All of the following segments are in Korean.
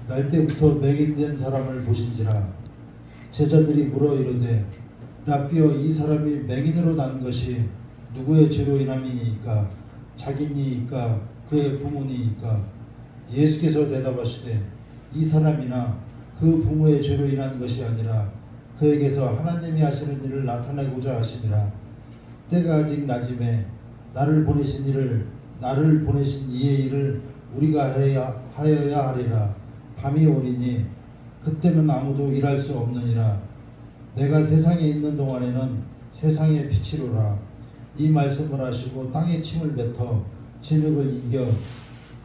날 때부터 맹인된 사람을 보신지라. 제자들이 물어 이르되 라삐여 이 사람이 맹인으로 난 것이 누구의 죄로 인함이니이까 자기니이까 그의 부모니이까. 예수께서 대답하시되 이 사람이나 그 부모의 죄로 인한 것이 아니라 그에게서 하나님이 하시는 일을 나타내고자 하심이라. 때가 아직 낮음에 나를 보내신 이의 일을 우리가 하여야 하리라. 밤이 오리니 그때는 아무도 일할 수 없느니라. 내가 세상에 있는 동안에는 세상의 빛이로라. 이 말씀을 하시고 땅에 침을 뱉어 진흙을 이겨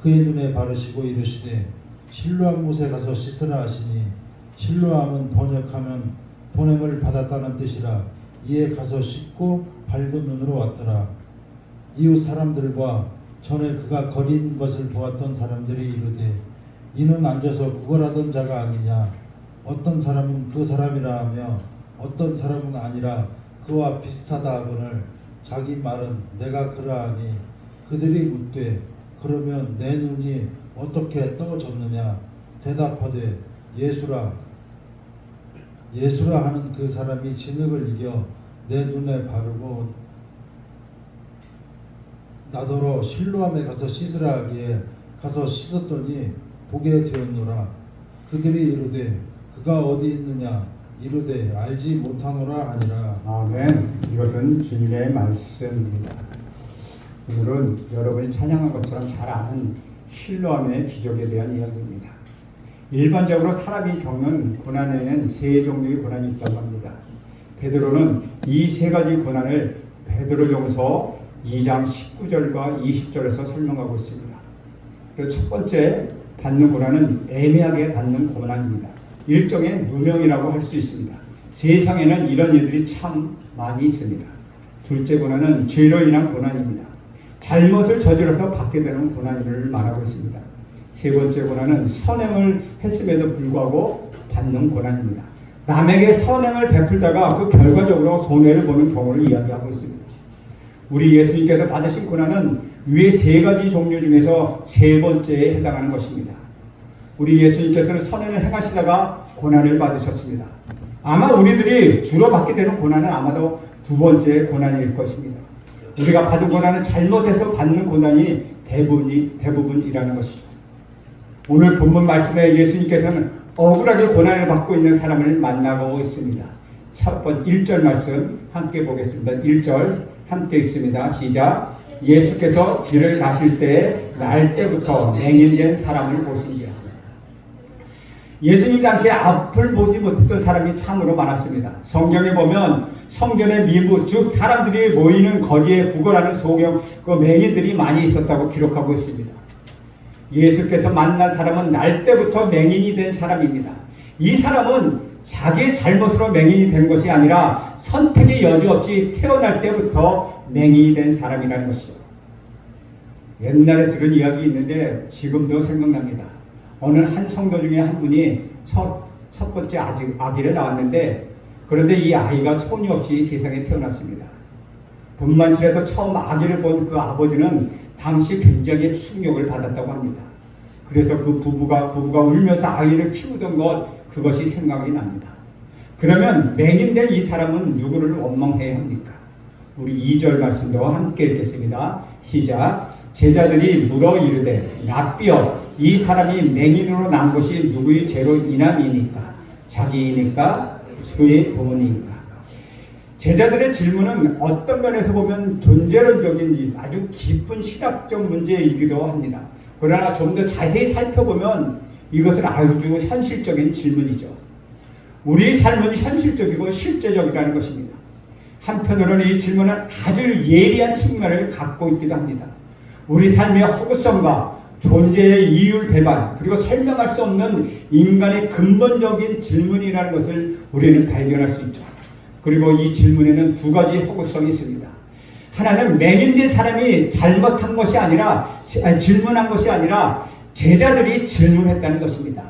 그의 눈에 바르시고 이르시되 실로암 못에 가서 씻으라 하시니, 실로암은 번역하면 보냄을 받았다는 뜻이라. 이에 가서 씻고 밝은 눈으로 왔더라. 이웃 사람들과 전에 그가 거린 것을 보았던 사람들이 이르되 이는 앉아서 구걸하던 자가 아니냐. 어떤 사람은 그 사람이라 하며 어떤 사람은 아니라 그와 비슷하다 하거늘 자기 말은 내가 그러하니. 그들이 묻되 그러면 내 눈이 어떻게 떠졌느냐. 대답하되 예수라 하는 그 사람이 진흙을 이겨 내 눈에 바르고 나더러 실로암에 가서 씻으라 하기에 가서 씻었더니 보게 되었노라. 그들이 이르되 그가 어디 있느냐. 이르되 알지 못하노라 하니라. 아멘. 이것은 주님의 말씀입니다. 오늘은 여러분이 찬양한 것처럼 잘 아는 실로암의 기적에 대한 이야기입니다. 일반적으로 사람이 겪는 고난에는 세 종류의 고난이 있다고 합니다. 베드로는 이 세 가지 고난을 베드로전서 2장 19절과 20절에서 설명하고 있습니다. 그리고 첫 번째 받는 고난은 애매하게 받는 고난입니다. 일종의 누명이라고 할 수 있습니다. 세상에는 이런 일들이 참 많이 있습니다. 둘째 고난은 죄로 인한 고난입니다. 잘못을 저질러서 받게 되는 고난을 말하고 있습니다. 세 번째 고난은 선행을 했음에도 불구하고 받는 고난입니다. 남에게 선행을 베풀다가 그 결과적으로 손해를 보는 경우를 이야기하고 있습니다. 우리 예수님께서 받으신 고난은 위의 세 가지 종류 중에서 세 번째에 해당하는 것입니다. 우리 예수님께서는 선행을 행하시다가 고난을 받으셨습니다. 아마 우리들이 주로 받게 되는 고난은 아마도 두 번째 고난일 것입니다. 우리가 받은 고난은 잘못해서 받는 고난이 대부분이라는 것이죠. 오늘 본문 말씀에 예수님께서는 억울하게 고난을 받고 있는 사람을 만나고 있습니다. 첫 번째 1절 말씀 함께 보겠습니다. 1절 함께 있습니다. 시작. 예수께서 길을 가실 때 날 때부터 맹인된 사람을 보신지라. 예수님 당시에 앞을 보지 못했던 사람이 참으로 많았습니다. 성경에 보면 성전의 미부, 즉 사람들이 모이는 거리에 구걸하는 소경, 그 맹인들이 많이 있었다고 기록하고 있습니다. 예수께서 만난 사람은 날 때부터 맹인이 된 사람입니다. 이 사람은 자기의 잘못으로 맹인이 된 것이 아니라 선택의 여지 없이 태어날 때부터 맹인이 된 사람이라는 것이죠. 옛날에 들은 이야기 있는데 지금도 생각납니다. 어느 한 성도 중에 한 분이 첫 번째 아기를 낳았는데, 그런데 이 아이가 손이 없이 세상에 태어났습니다. 분만실에서 처음 아기를 본 그 아버지는 당시 굉장히 충격을 받았다고 합니다. 그래서 그 부부가 울면서 아이를 키우던 그것이 생각이 납니다. 그러면 맹인된 이 사람은 누구를 원망해야 합니까? 우리 2절 말씀도 함께 읽겠습니다. 시작. 제자들이 물어 이르되 라삐여 이 사람이 맹인으로 난 것이 누구의 죄로 인함이니까 자기이니까 그의 부모니까. 제자들의 질문은 어떤 면에서 보면 존재론적인 아주 깊은 신학적 문제이기도 합니다. 그러나 좀 더 자세히 살펴보면 이것은 아주 현실적인 질문이죠. 우리 삶은 현실적이고 실제적이라는 것입니다. 한편으로는 이 질문은 아주 예리한 측면을 갖고 있기도 합니다. 우리 삶의 허구성과 존재의 이율 배반, 그리고 설명할 수 없는 인간의 근본적인 질문이라는 것을 우리는 발견할 수 있죠. 그리고 이 질문에는 두 가지 허구성이 있습니다. 하나는 맹인된 사람이 잘못한 것이 아니라, 질문한 것이 아니라 제자들이 질문했다는 것입니다.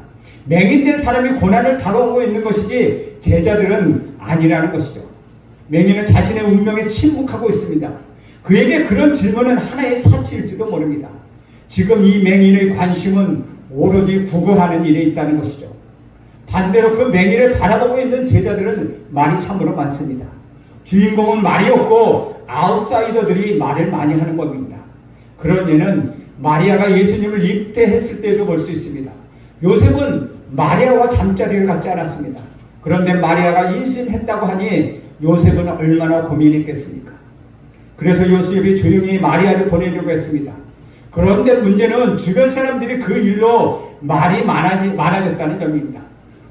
맹인된 사람이 고난을 다가오고 있는 것이지 제자들은 아니라는 것이죠. 맹인은 자신의 운명에 침묵하고 있습니다. 그에게 그런 질문은 하나의 사치일지도 모릅니다. 지금 이 맹인의 관심은 오로지 구걸하는 일에 있다는 것이죠. 반대로 그 맹인을 바라보고 있는 제자들은 말이 참으로 많습니다. 주인공은 말이 없고 아웃사이더들이 말을 많이 하는 법입니다. 그런 예는 마리아가 예수님을 입대했을 때도 볼 수 있습니다. 요셉은 마리아와 잠자리를 갖지 않았습니다. 그런데 마리아가 임신했다고 하니 요셉은 얼마나 고민했겠습니까? 그래서 요셉이 조용히 마리아를 보내려고 했습니다. 그런데 문제는 주변 사람들이 그 일로 말이 많아졌다는 점입니다.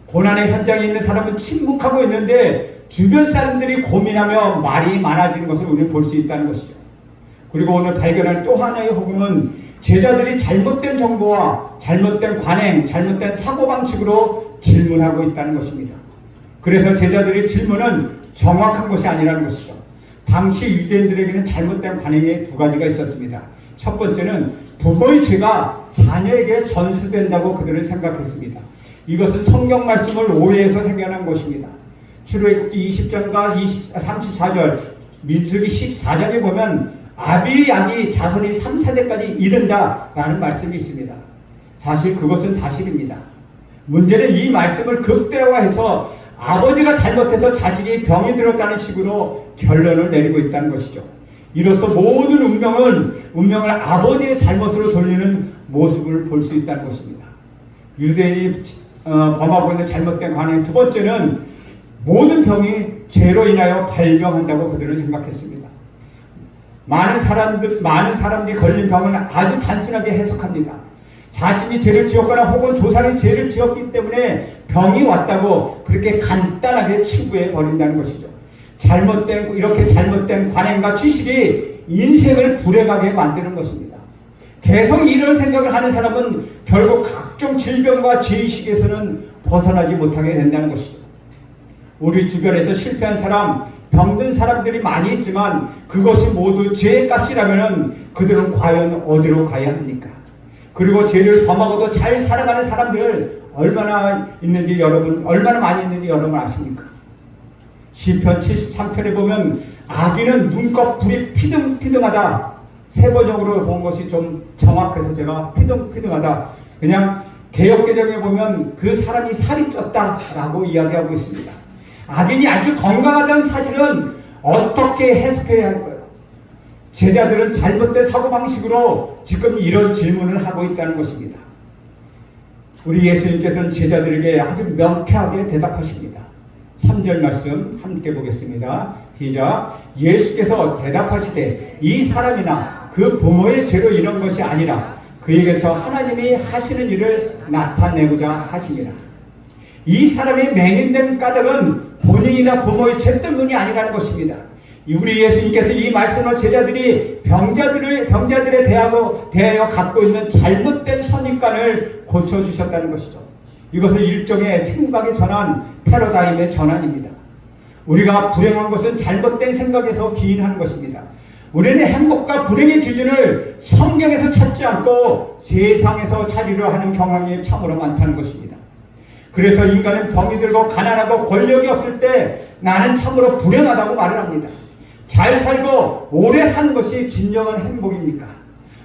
고난의 현장에 있는 사람은 침묵하고 있는데 주변 사람들이 고민하며 말이 많아지는 것을 우리는 볼 수 있다는 것이죠. 그리고 오늘 발견할 또 하나의 허구는 제자들이 잘못된 정보와 잘못된 관행, 잘못된 사고방식으로 질문하고 있다는 것입니다. 그래서 제자들의 질문은 정확한 것이 아니라는 것이죠. 당시 유대인들에게는 잘못된 관행이 두 가지가 있었습니다. 첫 번째는 부모의 죄가 자녀에게 전수된다고 그들은 생각했습니다. 이것은 성경 말씀을 오해해서 생겨난 것입니다. 출애굽기 20장과 34절, 민수기 14장에 보면 아비약이 자손이 3세대까지 이른다라는 말씀이 있습니다. 사실 그것은 사실입니다. 문제는 이 말씀을 극대화해서 아버지가 잘못해서 자식이 병이 들었다는 식으로 결론을 내리고 있다는 것이죠. 이로써 모든 운명을 아버지의 잘못으로 돌리는 모습을 볼 수 있다는 것입니다. 유대인이 범하고 있는 잘못된 관행 두 번째는 모든 병이 죄로 인하여 발병한다고 그들은 생각했습니다. 많은 사람들이 걸린 병은 아주 단순하게 해석합니다. 자신이 죄를 지었거나 혹은 조상이 죄를 지었기 때문에 병이 왔다고 그렇게 간단하게 치부해 버린다는 것이죠. 이렇게 잘못된 관행과 지식이 인생을 불행하게 만드는 것입니다. 계속 이런 생각을 하는 사람은 결국 각종 질병과 죄의식에서는 벗어나지 못하게 된다는 것이죠. 우리 주변에서 실패한 사람, 병든 사람들이 많이 있지만 그것이 모두 죄의 값이라면 그들은 과연 어디로 가야 합니까? 그리고 죄를 범하고도 잘 살아가는 사람들 얼마나 많이 있는지 여러분 아십니까? 시편 73편에 보면 악인은 눈꺼 불이 피등피등하다. 세번역으로 본 것이 좀 정확해서 제가 피등피등하다. 그냥 개역개정에 보면 그 사람이 살이 쪘다라고 이야기하고 있습니다. 악인이 아주 건강하다는 사실은 어떻게 해석해야 할까요? 제자들은 잘못된 사고방식으로 지금 이런 질문을 하고 있다는 것입니다. 우리 예수님께서는 제자들에게 아주 명쾌하게 대답하십니다. 3절 말씀 함께 보겠습니다. 시작. 예수께서 대답하시되 이 사람이나 그 부모의 죄로 이런 것이 아니라 그에게서 하나님이 하시는 일을 나타내고자 하십니다. 이 사람이 맹인된 까닭은 본인이나 부모의 죄 때문이 아니라는 것입니다. 우리 예수님께서 이 말씀을 제자들이 병자들에 대하여 갖고 있는 잘못된 선입관을 고쳐주셨다는 것이죠. 이것은 일종의 생각의 전환, 패러다임의 전환입니다. 우리가 불행한 것은 잘못된 생각에서 기인하는 것입니다. 우리는 행복과 불행의 기준을 성경에서 찾지 않고 세상에서 찾으려 하는 경향이 참으로 많다는 것입니다. 그래서 인간은 병이 들고 가난하고 권력이 없을 때 나는 참으로 불행하다고 말을 합니다. 잘 살고 오래 사는 것이 진정한 행복입니까?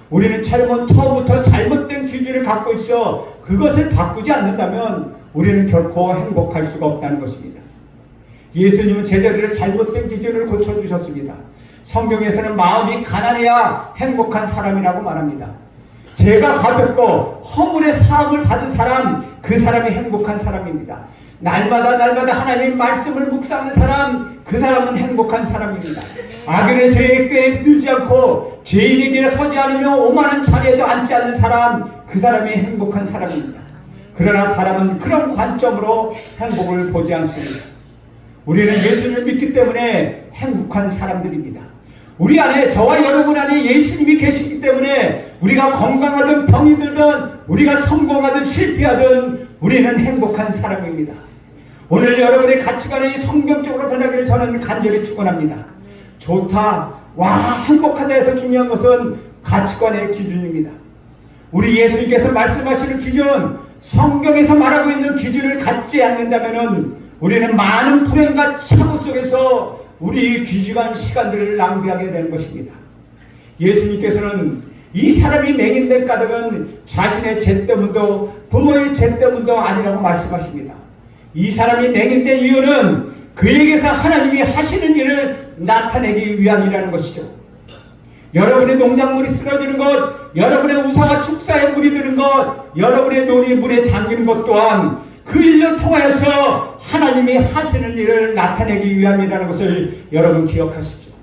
우리는 처음부터 잘못된 기준을 갖고 있어 그것을 바꾸지 않는다면 우리는 결코 행복할 수가 없다는 것입니다. 예수님은 제자들의 잘못된 기준을 고쳐주셨습니다. 성경에서는 마음이 가난해야 행복한 사람이라고 말합니다. 죄가 가볍고 허물의 사함을 받은 사람, 그 사람이 행복한 사람입니다. 날마다 하나님의 말씀을 묵상하는 사람, 그 사람은 행복한 사람입니다. 악인의 죄에 꾀에 들지 않고 죄인의 길에 서지 않으며 오만한 자리에도 앉지 않는 사람, 그 사람이 행복한 사람입니다. 그러나 사람은 그런 관점으로 행복을 보지 않습니다. 우리는 예수님을 믿기 때문에 행복한 사람들입니다. 우리 안에, 저와 여러분 안에 예수님이 계시기 때문에 우리가 건강하든 병이 들든 우리가 성공하든 실패하든 우리는 행복한 사람입니다. 오늘 여러분의 가치관이 성경적으로 변하기를 저는 간절히 축원합니다. 좋다, 와, 행복하다 해서 중요한 것은 가치관의 기준입니다. 우리 예수님께서 말씀하시는 기준, 성경에서 말하고 있는 기준을 갖지 않는다면 우리는 많은 불행과 사고 속에서 우리 귀중한 시간들을 낭비하게 되는 것입니다. 예수님께서는 이 사람이 맹인된 까닭은 자신의 죄 때문도 부모의 죄 때문도 아니라고 말씀하십니다. 이 사람이 맹인된 이유는 그에게서 하나님이 하시는 일을 나타내기 위함이라는 것이죠. 여러분의 농작물이 쓰러지는 것, 여러분의 우사가 축사에 물이 드는 것, 여러분의 논이 물에 잠기는 것 또한 그 일로 통하여서 하나님이 하시는 일을 나타내기 위함이라는 것을 여러분 기억하십시오.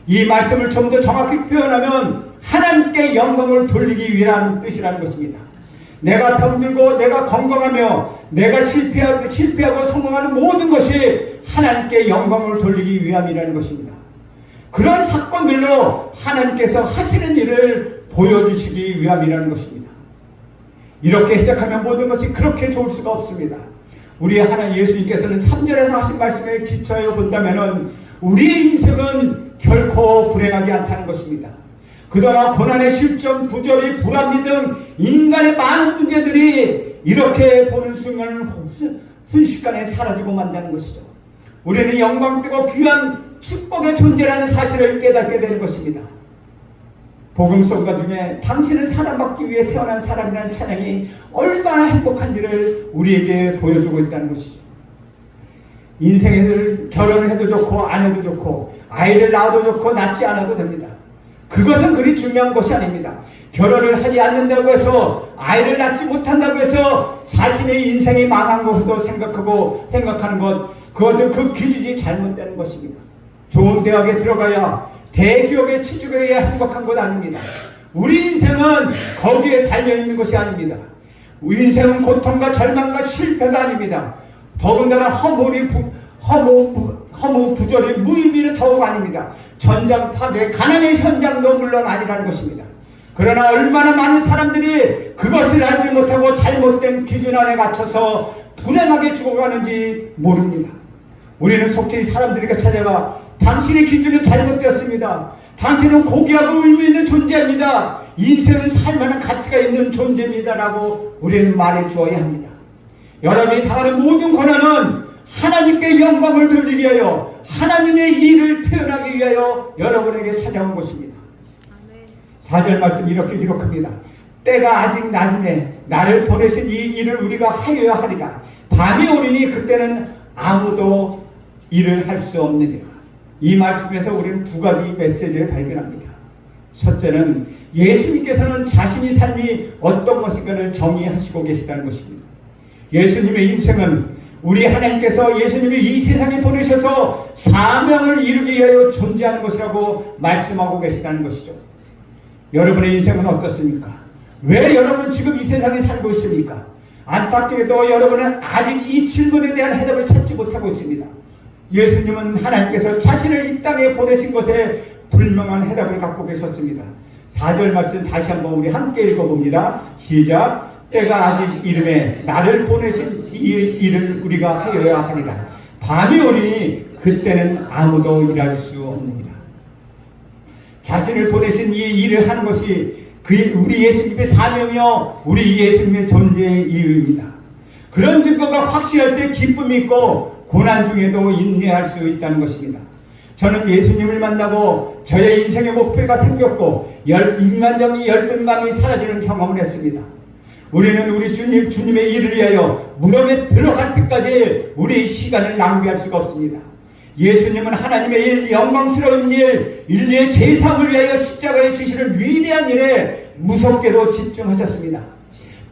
이 말씀을 좀 더 정확히 표현하면 하나님께 영광을 돌리기 위한 뜻이라는 것입니다. 내가 병들고 내가 건강하며 내가 실패하고 성공하는 모든 것이 하나님께 영광을 돌리기 위함이라는 것입니다. 그런 사건들로 하나님께서 하시는 일을 보여주시기 위함이라는 것입니다. 이렇게 해석하면 모든 것이 그렇게 좋을 수가 없습니다. 우리 하나님 예수님께서는 3절에서 하신 말씀에 기초하여 본다면 우리의 인생은 결코 불행하지 않다는 것입니다. 그동안 고난의 실점, 부조리, 불합리 등 인간의 많은 문제들이 이렇게 보는 순간 순식간에 사라지고 만다는 것이죠. 우리는 영광되고 귀한 축복의 존재라는 사실을 깨닫게 되는 것입니다. 복음성가 중에 당신은 사랑받기 위해 태어난 사람이라는 찬양이 얼마나 행복한지를 우리에게 보여주고 있다는 것이죠. 인생에서 결혼을 해도 좋고 안 해도 좋고 아이를 낳아도 좋고 낳지 않아도 됩니다. 그것은 그리 중요한 것이 아닙니다. 결혼을 하지 않는다고 해서 아이를 낳지 못한다고 해서 자신의 인생이 망한 것으로 생각하는 것, 그것도 그 기준이 잘못되는 것입니다. 좋은 대학에 들어가야 대기업에 취직해야 행복한 것 아닙니다. 우리 인생은 거기에 달려있는 것이 아닙니다. 우리 인생은 고통과 절망과 실패가 아닙니다. 더군다나 허무 부조리 무의미는 더욱 아닙니다. 전장 파괴 가난의 현장도 물론 아니라는 것입니다. 그러나 얼마나 많은 사람들이 그것을 알지 못하고 잘못된 기준 안에 갇혀서 불행하게 죽어가는지 모릅니다. 우리는 속히 사람들에게 찾아가 당신의 기준은 잘못되었습니다. 당신은 고귀하고 의미 있는 존재입니다. 인생은 살만한 가치가 있는 존재입니다. 라고 우리는 말해 주어야 합니다. 여러분이 당하는 모든 고난은 하나님께 영광을 돌리기 위하여 하나님의 일을 표현하기 위하여 여러분에게 찾아온 것입니다. 4절 말씀 이렇게 기록합니다. 때가 아직 낮음에 나를 보내신 이 일을 우리가 하여야 하리라. 밤이 오리니 그때는 아무도 일을 할 수 없느니라. 이 말씀에서 우리는 두 가지 메시지를 발견합니다. 첫째는 예수님께서는 자신의 삶이 어떤 것인가를 정의하시고 계시다는 것입니다. 예수님의 인생은 우리 하나님께서 예수님을 이 세상에 보내셔서 사명을 이루기 위하여 존재하는 것이라고 말씀하고 계시다는 것이죠. 여러분의 인생은 어떻습니까? 왜 여러분은 지금 이 세상에 살고 있습니까? 안타깝게도 여러분은 아직 이 질문에 대한 해답을 찾지 못하고 있습니다. 예수님은 하나님께서 자신을 이 땅에 보내신 것에 분명한 해답을 갖고 계셨습니다. 4절 말씀 다시 한번 우리 함께 읽어봅니다. 시작. 때가 아직 이름에 나를 보내신 이 일을 우리가 하여야 하리라. 밤이 오리니 그때는 아무도 일할 수 없느니라. 자신을 보내신 이 일을 하는 것이 우리 예수님의 사명이요 우리 예수님의 존재의 이유입니다. 그런 증거가 확실할 때 기쁨이 있고 고난 중에도 인내할 수 있다는 것입니다. 저는 예수님을 만나고 저의 인생의 목표가 생겼고 인간적인 열등감이 사라지는 경험을 했습니다. 우리는 우리 주님의 일을 위하여 무덤에 들어갈 때까지 우리의 시간을 낭비할 수가 없습니다. 예수님은 하나님의 일, 영광스러운 일, 인류의 제사함을 위하여 십자가에 지시는 위대한 일에 무섭게도 집중하셨습니다.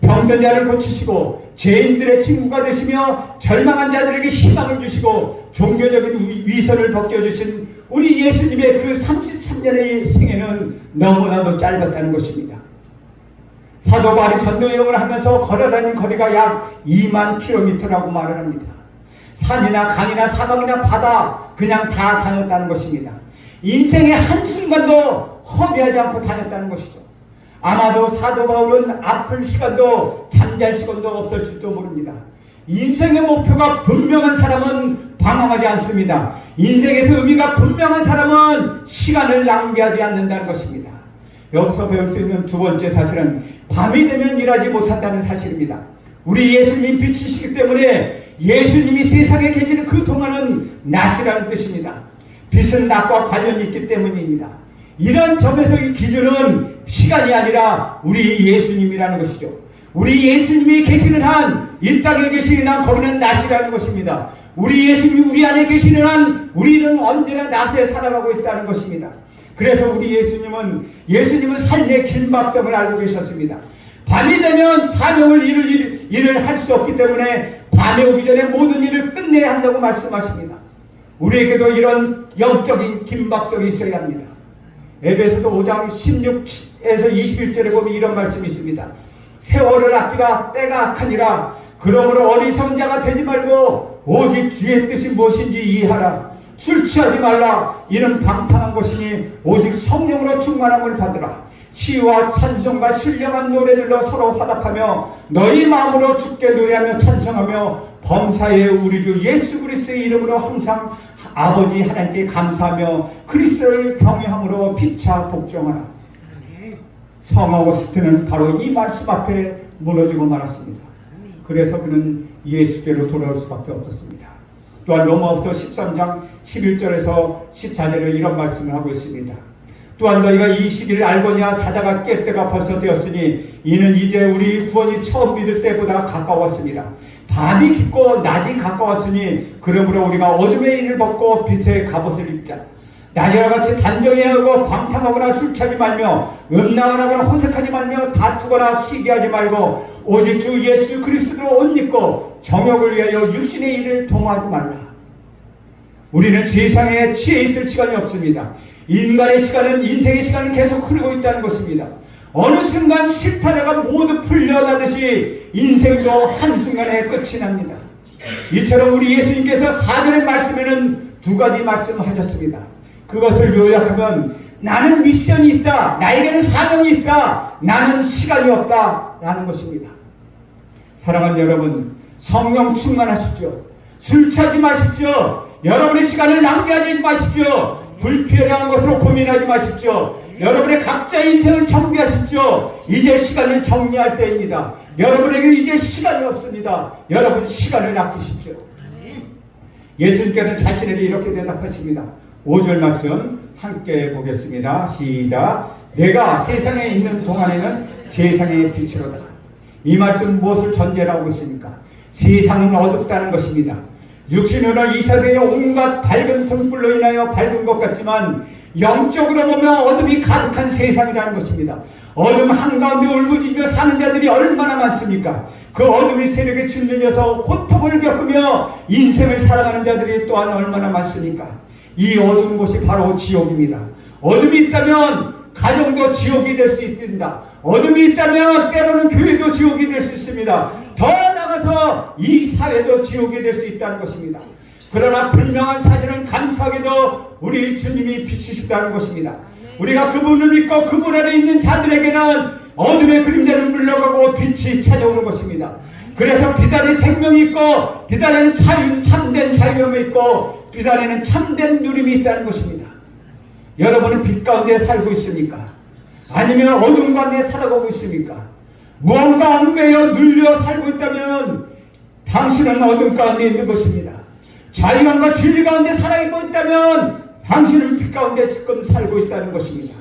병든 자를 고치시고 죄인들의 친구가 되시며 절망한 자들에게 희망을 주시고 종교적인 위선을 벗겨주신 우리 예수님의 그 33년의 생애는 너무나도 짧았다는 것입니다. 사도 바울이 전도여행을 하면서 걸어다닌 거리가 약 2만 킬로미터라고 말을 합니다. 산이나 강이나 사막이나 바다 그냥 다 다녔다는 것입니다. 인생의 한순간도 허비하지 않고 다녔다는 것이죠. 아마도 사도 바울은 아플 시간도 잠잘 시간도 없을지도 모릅니다. 인생의 목표가 분명한 사람은 방황하지 않습니다. 인생에서 의미가 분명한 사람은 시간을 낭비하지 않는다는 것입니다. 여기서 배울 수 있는 두 번째 사실은 밤이 되면 일하지 못한다는 사실입니다. 우리 예수님 빛이시기 때문에 예수님이 세상에 계시는 그 동안은 낮이라는 뜻입니다. 빛은 낮과 관련이 있기 때문입니다. 이런 점에서 이 기준은 시간이 아니라 우리 예수님이라는 것이죠. 우리 예수님이 계시는 한, 이 땅에 계시는 한 거기는 낮이라는 것입니다. 우리 예수님이 우리 안에 계시는 한 우리는 언제나 낮에 살아가고 있다는 것입니다. 그래서 우리 예수님은 삶의 긴박성을 알고 계셨습니다. 밤이 되면 사명을 이룰 일을 할 수 없기 때문에 밤에 오기 전에 모든 일을 끝내야 한다고 말씀하십니다. 우리에게도 이런 영적인 긴박성이 있어야 합니다. 에베소서 5장 16에서 21절에 보면 이런 말씀이 있습니다. 세월을 아끼라 때가 악하니라. 그러므로 어리석은 자가 되지 말고 오직 주의 뜻이 무엇인지 이해하라. 술 취하지 말라. 이는 방탕한 것이니 오직 성령으로 충만함을 받으라. 시와 찬송과 신령한 노래들로 서로 화답하며 너희 마음으로 주께 노래하며 찬송하며 범사의 우리 주 예수 그리스도의 이름으로 항상 아버지 하나님께 감사하며 그리스도를 경외함으로 피차 복종하라. 성 어거스틴은 바로 이 말씀 앞에 무너지고 말았습니다. 그래서 그는 예수께로 돌아올 수밖에 없었습니다. 또한 로마후서 13장 11절에서 14절에 이런 말씀을 하고 있습니다. 또한 너희가 이 시기를 알거냐 자다가 깰 때가 벌써 되었으니 이는 이제 우리 구원이 처음 믿을 때보다 가까웠습니다. 밤이 깊고 낮이 가까웠으니 그러므로 우리가 어둠의 일을 벗고 빛의 갑옷을 입자. 낮이와 같이 단정해하고 방탕하거나 술 취하지 말며 음란하거나 혼색하지 말며 다투거나 시기하지 말고 오직 주 예수 그리스도로 옷 입고 정욕을 위하여 육신의 일을 동하지 말라. 우리는 세상에 취해 있을 시간이 없습니다. 인간의 시간은 인생의 시간은 계속 흐르고 있다는 것입니다. 어느 순간 실타래가 모두 풀려나듯이 인생도 한순간에 끝이 납니다. 이처럼 우리 예수님께서 4절의 말씀에는 두 가지 말씀하셨습니다. 그것을 요약하면 나는 미션이 있다. 나에게는 사명이 있다. 나는 시간이 없다. 라는 것입니다. 사랑하는 여러분, 성령 충만하십시오. 술 취하지 마십시오. 여러분의 시간을 낭비하지 마십시오. 불필요한 것으로 고민하지 마십시오. 여러분의 각자의 인생을 정비하십시오. 이제 시간을 정리할 때입니다. 여러분에게 이제 시간이 없습니다. 여러분 시간을 아끼십시오. 예수님께서 자신에게 이렇게 대답하십니다. 5절 말씀 함께 보겠습니다. 시작. 내가 세상에 있는 동안에는 세상의 빛이로다. 이 말씀 무엇을 전제라고 있습니까? 세상은 어둡다는 것입니다. 육신으로 이 세대의 온갖 밝은 등불로 인하여 밝은 것 같지만 영적으로 보면 어둠이 가득한 세상이라는 것입니다. 어둠 한가운데 울부짖으며 사는 자들이 얼마나 많습니까? 그 어둠이 세력에 짓눌려서 고통을 겪으며 인생을 살아가는 자들이 또한 얼마나 많습니까? 이 어두운 곳이 바로 지옥입니다. 어둠이 있다면 가정도 지옥이 될 수 있습니다. 어둠이 있다면 때로는 교회도 지옥이 될 수 있습니다. 더 나아가서 이 사회도 지옥이 될 수 있다는 것입니다. 그러나 분명한 사실은 감사하게도 우리 주님이 빛이시다는 것입니다. 우리가 그분을 믿고 그분 안에 있는 자들에게는 어둠의 그림자는 물러가고 빛이 찾아오는 것입니다. 그래서 비단에 생명이 있고 비단에는 참된 자유함이 있고 비단에는 참된 누림이 있다는 것입니다. 여러분은 빛 가운데 살고 있습니까? 아니면 어둠 가운데 살아가고 있습니까? 무언가 얽매여 눌려 살고 있다면 당신은 어둠 가운데 있는 것입니다. 자유함과 진리 가운데 살아있고 있다면 당신은 빛 가운데 지금 살고 있다는 것입니다.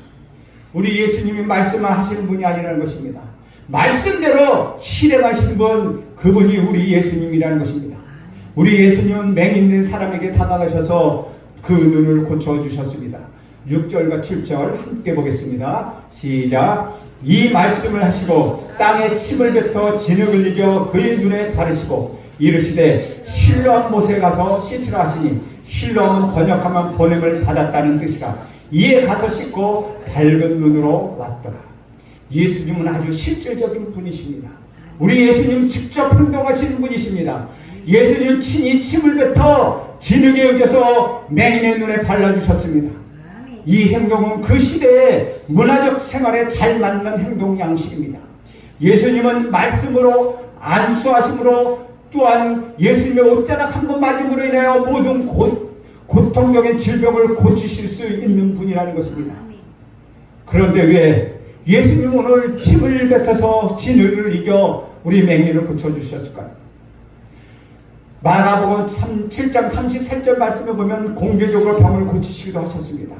우리 예수님이 말씀하시는 분이 아니라는 것입니다. 말씀대로 실행하신 분, 그분이 우리 예수님이라는 것입니다. 우리 예수님은 맹인된 사람에게 다가가셔서 그 눈을 고쳐주셨습니다. 6절과 7절 함께 보겠습니다. 시작. 이 말씀을 하시고 땅에 침을 뱉어 진흙을 이겨 그의 눈에 바르시고 이르시되 실로암 못에 가서 씻으라 하시니 실로암은 번역하면 보냄을 받았다는 뜻이라. 이에 가서 씻고 밝은 눈으로 왔더라. 예수님은 아주 실질적인 분이십니다. 우리 예수님 직접 행동하시는 분이십니다. 예수님 친히 침을 뱉어 진흙에 얹어서 맹인의 눈에 발라주셨습니다. 이 행동은 그 시대의 문화적 생활에 잘 맞는 행동 양식입니다. 예수님은 말씀으로 안수하심으로 또한 예수님의 옷자락 한 번 맞음으로 인하여 모든 고통적인 질병을 고치실 수 있는 분이라는 것입니다. 그런데 왜 예수님 오늘 침을 뱉어서 진흙을 이겨 우리 맹인을 고쳐주셨을까요? 마가복음 7장 33절 말씀에 보면 공개적으로 병을 고치시기도 하셨습니다.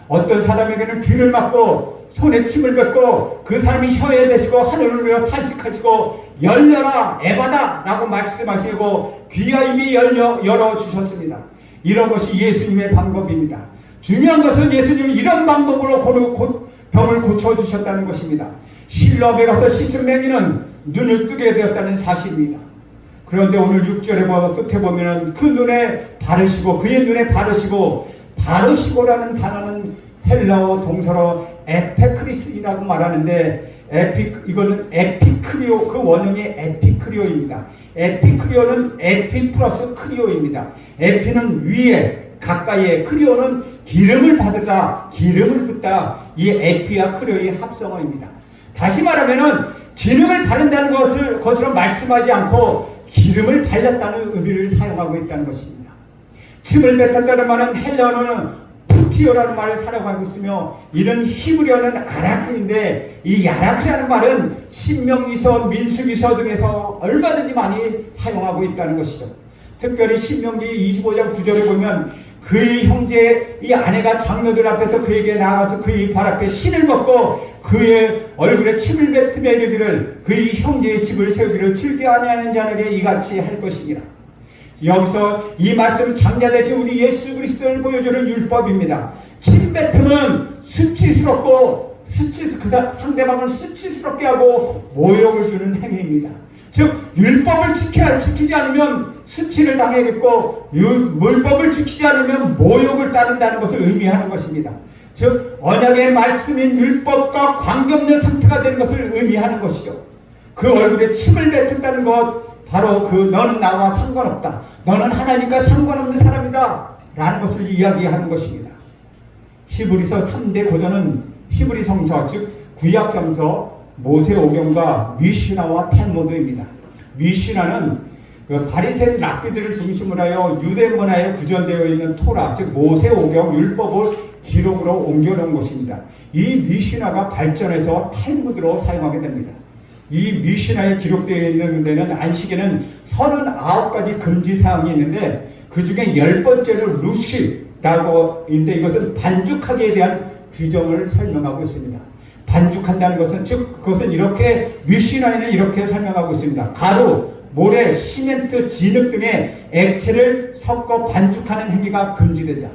어떤 사람에게는 귀를 막고 손에 침을 뱉고 그 사람이 혀에 대시고 하늘을 위해 탄식하시고 열려라 에바다 라고 말씀하시고 귀가 이미 열어주셨습니다. 이런 것이 예수님의 방법입니다. 중요한 것은 예수님이 이런 방법으로 병을 고쳐주셨다는 것입니다. 실로암에 가서 씻은 맹인은 눈을 뜨게 되었다는 사실입니다. 그런데 오늘 6절에 끝에 보면은 그 눈에 바르시고 그의 눈에 바르시고라는 단어는 헬라어 동사로 에페크리스이라고 말하는데 이거는 에피크리오, 그 원형이 에피크리오입니다. 에피크리오는 에피 플러스 크리오입니다. 에피는 위에 가까이에, 크리오는 기름을 받으다, 기름을 붓다. 이 에피와 크리오의 합성어입니다. 다시 말하면은 진흙을 바른다는 것으로 말씀하지 않고 기름을 발랐다는 의미를 사용하고 있다는 것입니다. 침을 뱉었다는 말은 헬라어는 푸티오라는 말을 사용하고 있으며 이는 히브리어는 아라크인데 이 아라크라는 말은 신명기서, 민수기서 등에서 얼마든지 많이 사용하고 있다는 것이죠. 특별히 신명기 25장 9절에 보면 그의 형제의 이 아내가 장로들 앞에서 그에게 나아가서 그의 발 앞에 신을 벗고 그의 얼굴에 침을 뱉으며 이르기를 그의 형제의 집을 세우기를 즐겨 아니하는 자에게 이같이 할 것이니라. 여기서 이 말씀은 장자 되신 우리 예수 그리스도를 보여주는 율법입니다. 침 뱉음은 수치스럽고 그 상대방을 수치스럽게 하고 모욕을 주는 행위입니다. 즉 율법을 지키지 않으면 수치를 당하겠고 율법을 지키지 않으면 모욕을 따른다는 것을 의미하는 것입니다. 즉 언약의 말씀인 율법과 관계없는 상태가 되는 것을 의미하는 것이죠. 그 얼굴에 침을 뱉는다는 것, 바로 너는 나와 상관없다, 너는 하나님과 상관없는 사람이다 라는 것을 이야기하는 것입니다. 히브리서 3대 고전은 히브리 성서, 즉 구약성서, 모세오경과 미시나와 탈무드입니다. 미시나는 바리새인 랍비들을 중심으로 하여 유대 문화에 구전되어 있는 토라, 즉 모세오경 율법을 기록으로 옮겨놓은 것입니다. 이 미시나가 발전해서 탈무드로 사용하게 됩니다. 이 미시나에 기록되어 있는 데는 안식에는 39가지 금지사항이 있는데 그 중에 10번째로 루시라고 있는데 이것은 반죽하기에 대한 규정을 설명하고 있습니다. 반죽한다는 것은 즉 그것은 이렇게 미시나에는 이렇게 설명하고 있습니다. 가루, 모래, 시멘트, 진흙 등의 액체를 섞어 반죽하는 행위가 금지된다.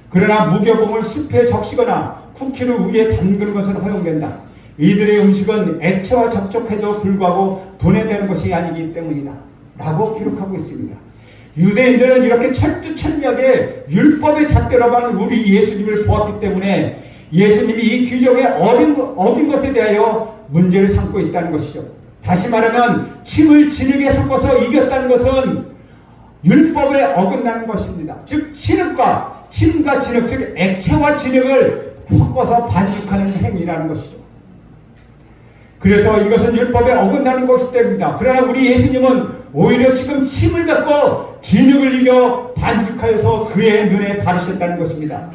그러나 무교봉을 숲에 적시거나 쿠키를 위에 담그는 것은 허용된다. 이들의 음식은 액체와 접촉해도 불구하고 분해되는 것이 아니기 때문이다 라고 기록하고 있습니다. 유대인들은 이렇게 철두철미하게 율법의 잣대로만 우리 예수님을 보았기 때문에 예수님이 이 규정에 어긴 것에 대하여 문제를 삼고 있다는 것이죠. 다시 말하면 침을 진흙에 섞어서 이겼다는 것은 율법에 어긋나는 것입니다. 즉 침과 진흙, 즉 액체와 진흙을 섞어서 반죽하는 행위라는 것이죠. 그래서 이것은 율법에 어긋나는 것이 됩니다. 그러나 우리 예수님은 오히려 지금 침을 뱉고 진흙을 이겨 반죽하여서 그의 눈에 바르셨다는 것입니다.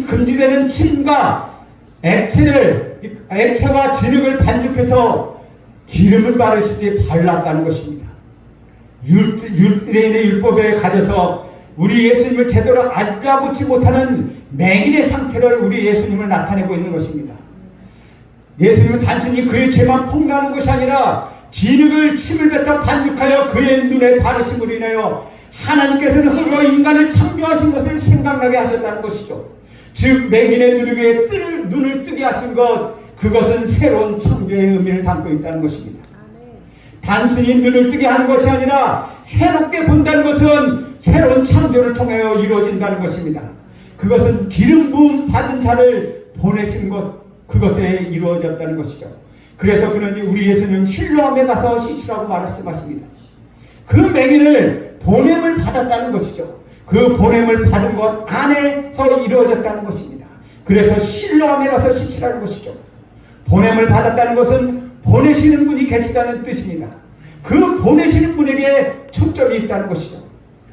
금지되는 침과 액체와 진흙을 반죽해서 기름을 바르시지 발랐다는 것입니다. 유대인의 율법에 가려서 우리 예수님을 제대로 알아보지 못하는 맹인의 상태를 우리 예수님을 나타내고 있는 것입니다. 예수님은 단순히 그의 죄만 폭로하는 것이 아니라 진흙을 침을 뱉어 반죽하여 그의 눈에 바르심으로 인하여 하나님께서는 흙으로 인간을 창조하신 것을 생각나게 하셨다는 것이죠. 즉 맹인의 눈을 뜨게 하신 것, 그것은 새로운 창조의 의미를 담고 있다는 것입니다. 단순히 눈을 뜨게 하는 것이 아니라 새롭게 본다는 것은 새로운 창조를 통하여 이루어진다는 것입니다. 그것은 기름 부음 받은 자를 보내신 것, 그것에 이루어졌다는 것이죠. 그래서 그러니 우리 예수님은 실로암에 가서 씻으라고 말씀하십니다. 그 맹인을 보냄을 받았다는 것이죠. 그 보냄을 받은 것 안에서 이루어졌다는 것입니다. 그래서 실로암에 가서 씻으라는 것이죠. 보냄을 받았다는 것은 보내시는 분이 계시다는 뜻입니다. 그 보내시는 분에게 초점이 있다는 것이죠.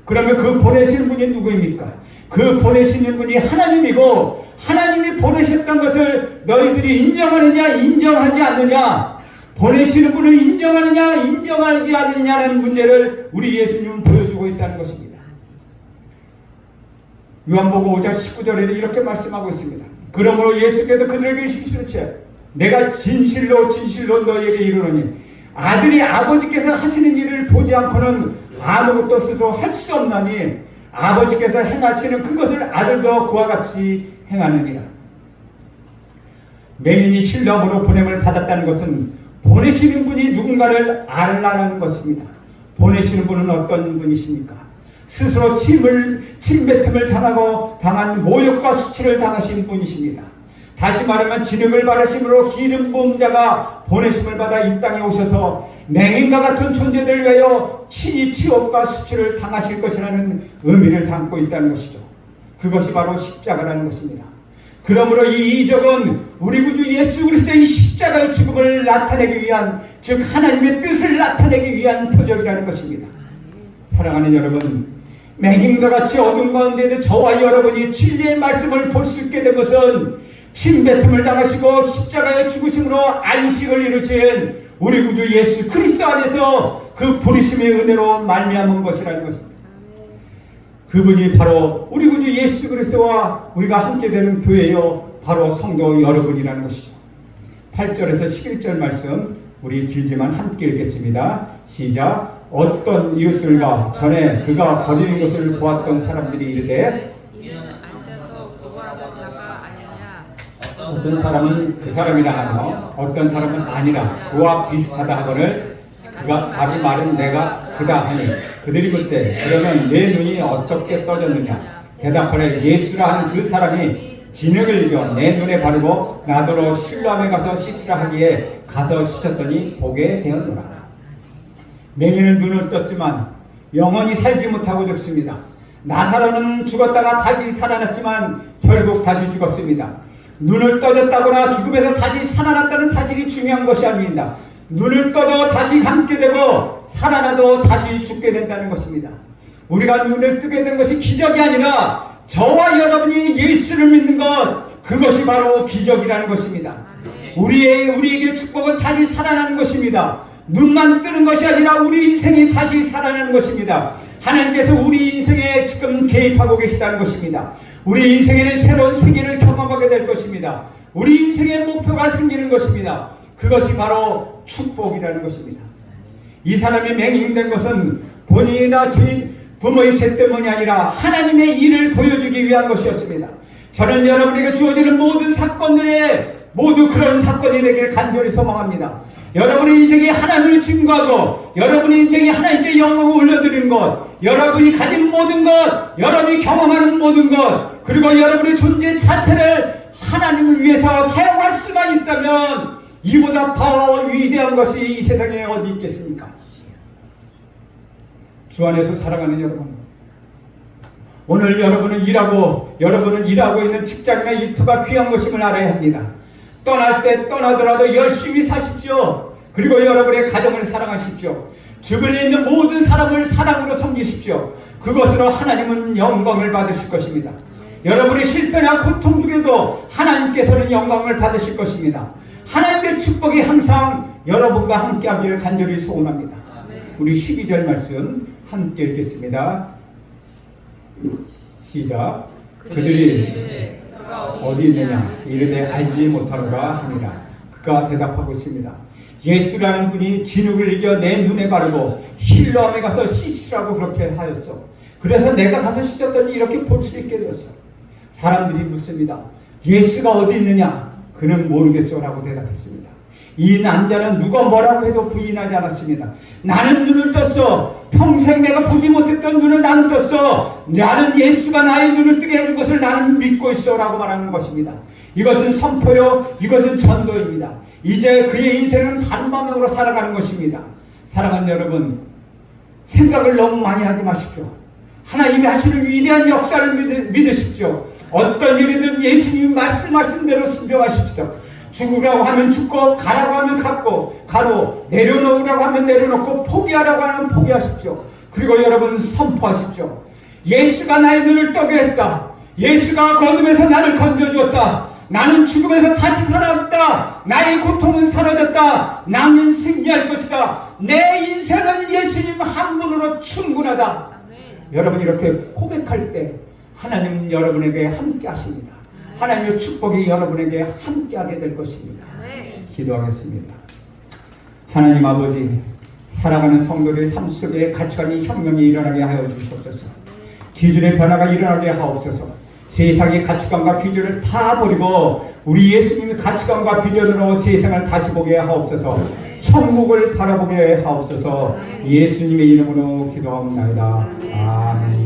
그러면 그 보내시는 분이 누구입니까? 그 보내시는 분이 하나님이고 하나님이 보내셨던 것을 너희들이 인정하느냐 인정하지 않느냐, 보내시는 분을 인정하느냐 인정하지 않느냐는 문제를 우리 예수님은 보여주고 있다는 것입니다. 요한복음 5장 19절에는 이렇게 말씀하고 있습니다. 그러므로 예수께서 그들에게 이르시되 내가 진실로 진실로 너희에게 이르노니 아들이 아버지께서 하시는 일을 보지 않고는 아무것도 스스로 할 수 없나니 아버지께서 행하시는 그것을 아들도 그와 같이 행하느니라. 맹인이 신령으로 보냄을 받았다는 것은 보내시는 분이 누군가를 알라는 것입니다. 보내시는 분은 어떤 분이십니까? 스스로 침뱉음을 당한 모욕과 수치를 당하신 분이십니다. 다시 말하면 진흙을 바르심으로 기름 부은 자가 보내심을 받아 이 땅에 오셔서 맹인과 같은 존재들을 위하여 친히 치욕과 수치를 당하실 것이라는 의미를 담고 있다는 것이죠. 그것이 바로 십자가라는 것입니다. 그러므로 이 이적은 우리 구주 예수 그리스도의 십자가의 죽음을 나타내기 위한, 즉 하나님의 뜻을 나타내기 위한 표적이라는 것입니다. 사랑하는 여러분, 맹인과 같이 어둠 가운데에도 저와 여러분이 진리의 말씀을 볼 수 있게 된 것은 침뱉음을 당하시고 십자가의 죽으심으로 안식을 이루신 우리 구주 예수 그리스도 안에서 그 부르심의 은혜로 말미암은 것이라는 것입니다. 그분이 바로 우리 구주 예수 그리스도와 우리가 함께 되는 교회요, 바로 성도 여러분이라는 것이죠. 8절에서 11절 말씀 우리 길지만 함께 읽겠습니다. 시작. 어떤 이웃들과 전에 그가 버리는 것을 보았던 사람들이 이르되 이는 앉아서 구걸하던 자가 아니냐. 어떤 사람은 그 사람이라 하며 어떤 사람은 아니라 그와 비슷하다 하거늘 그가 자기 말은 내가 그다 하니 그들이 그때 그러면 내 눈이 어떻게 떠졌느냐 대답하되 예수라 하는 그 사람이 진흙을 이겨 내 눈에 바르고 나더러 실로암에 가서 씻으라 하기에 가서 씻었더니 보게 되었노라. 맹인은 눈을 떴지만 영원히 살지 못하고 죽습니다. 나사로는 죽었다가 다시 살아났지만 결국 다시 죽었습니다. 눈을 떠졌다거나 죽음에서 다시 살아났다는 사실이 중요한 것이 아닙니다. 눈을 떠도 다시 감게 되고 살아나도 다시 죽게 된다는 것입니다. 우리가 눈을 뜨게 된 것이 기적이 아니라 저와 여러분이 예수를 믿는 것, 그것이 바로 기적이라는 것입니다. 우리에게 축복은 다시 살아나는 것입니다. 눈만 뜨는 것이 아니라 우리 인생이 다시 살아나는 것입니다. 하나님께서 우리 인생에 지금 개입하고 계시다는 것입니다. 우리 인생에는 새로운 세계를 경험하게 될 것입니다. 우리 인생의 목표가 생기는 것입니다. 그것이 바로 축복이라는 것입니다. 이 사람이 맹인된 것은 본인이나 부모의 죄 때문이 아니라 하나님의 일을 보여주기 위한 것이었습니다. 저는 여러분에게 주어지는 모든 사건들에 모두 그런 사건이 되기를 간절히 소망합니다. 여러분의 인생이 하나님을 증거하고 여러분의 인생이 하나님께 영광을 올려드리는 것, 여러분이 가진 모든 것, 여러분이 경험하는 모든 것, 그리고 여러분의 존재 자체를 하나님을 위해서 사용할 수만 있다면 이보다 더 위대한 것이 이 세상에 어디 있겠습니까? 주 안에서 사랑하는 여러분, 오늘 여러분은 일하고 있는 직장이나 일터가 귀한 것임을 알아야 합니다. 떠날 때 떠나더라도 열심히 사십시오. 그리고 여러분의 가정을 사랑하십시오. 주변에 있는 모든 사람을 사랑으로 섬기십시오. 그것으로 하나님은 영광을 받으실 것입니다. 여러분의 실패나 고통 중에도 하나님께서는 영광을 받으실 것입니다. 하나님의 축복이 항상 여러분과 함께 하기를 간절히 소원합니다. 우리 12절 말씀 함께 읽겠습니다. 시작. 그들이 어디 있느냐 이르되 알지 못하노라 하니라. 그가 대답하고 있습니다. 예수라는 분이 진흙을 이겨 내 눈에 바르고 실로암에 가서 씻으라고 그렇게 하였어. 그래서 내가 가서 씻었더니 이렇게 볼 수 있게 되었어. 사람들이 묻습니다. 예수가 어디 있느냐? 그는 모르겠어 라고 대답했습니다. 이 남자는 누가 뭐라고 해도 부인하지 않았습니다. 나는 눈을 떴어. 평생 내가 보지 못했던 눈을 나는 떴어. 나는 예수가 나의 눈을 뜨게 해준 것을 나는 믿고 있어 라고 말하는 것입니다. 이것은 선포요, 이것은 전도입니다. 이제 그의 인생은 다른 방향으로 살아가는 것입니다. 사랑하는 여러분, 생각을 너무 많이 하지 마십시오. 하나님이 하시는 위대한 역사를 믿으십시오. 어떤 일이든 예수님이 말씀하신 대로 순종하십시오. 죽으라고 하면 죽고 가라고 하면 가고 내려놓으라고 하면 내려놓고 포기하라고 하면 포기하십시오. 그리고 여러분 선포하십시오. 예수가 나의 눈을 뜨게 했다. 예수가 거듭에서 나를 건져주었다. 나는 죽음에서 다시 살아났다. 나의 고통은 사라졌다. 나는 승리할 것이다. 내 인생은 예수님 한 분으로 충분하다. 여러분 이렇게 고백할 때 하나님 여러분에게 함께 하십니다. 하나님의 축복이 여러분에게 함께하게 될 것입니다. 네. 기도하겠습니다. 하나님 아버지, 살아가는 성도들의 삶 속에 가치관의 혁명이 일어나게 하여 주시옵소서. 기준의 변화가 일어나게 하옵소서. 세상의 가치관과 기준을 다 버리고 우리 예수님의 가치관과 비전으로 세상을 다시 보게 하옵소서. 천국을 바라보게 하옵소서. 예수님의 이름으로 기도합니다. 아멘.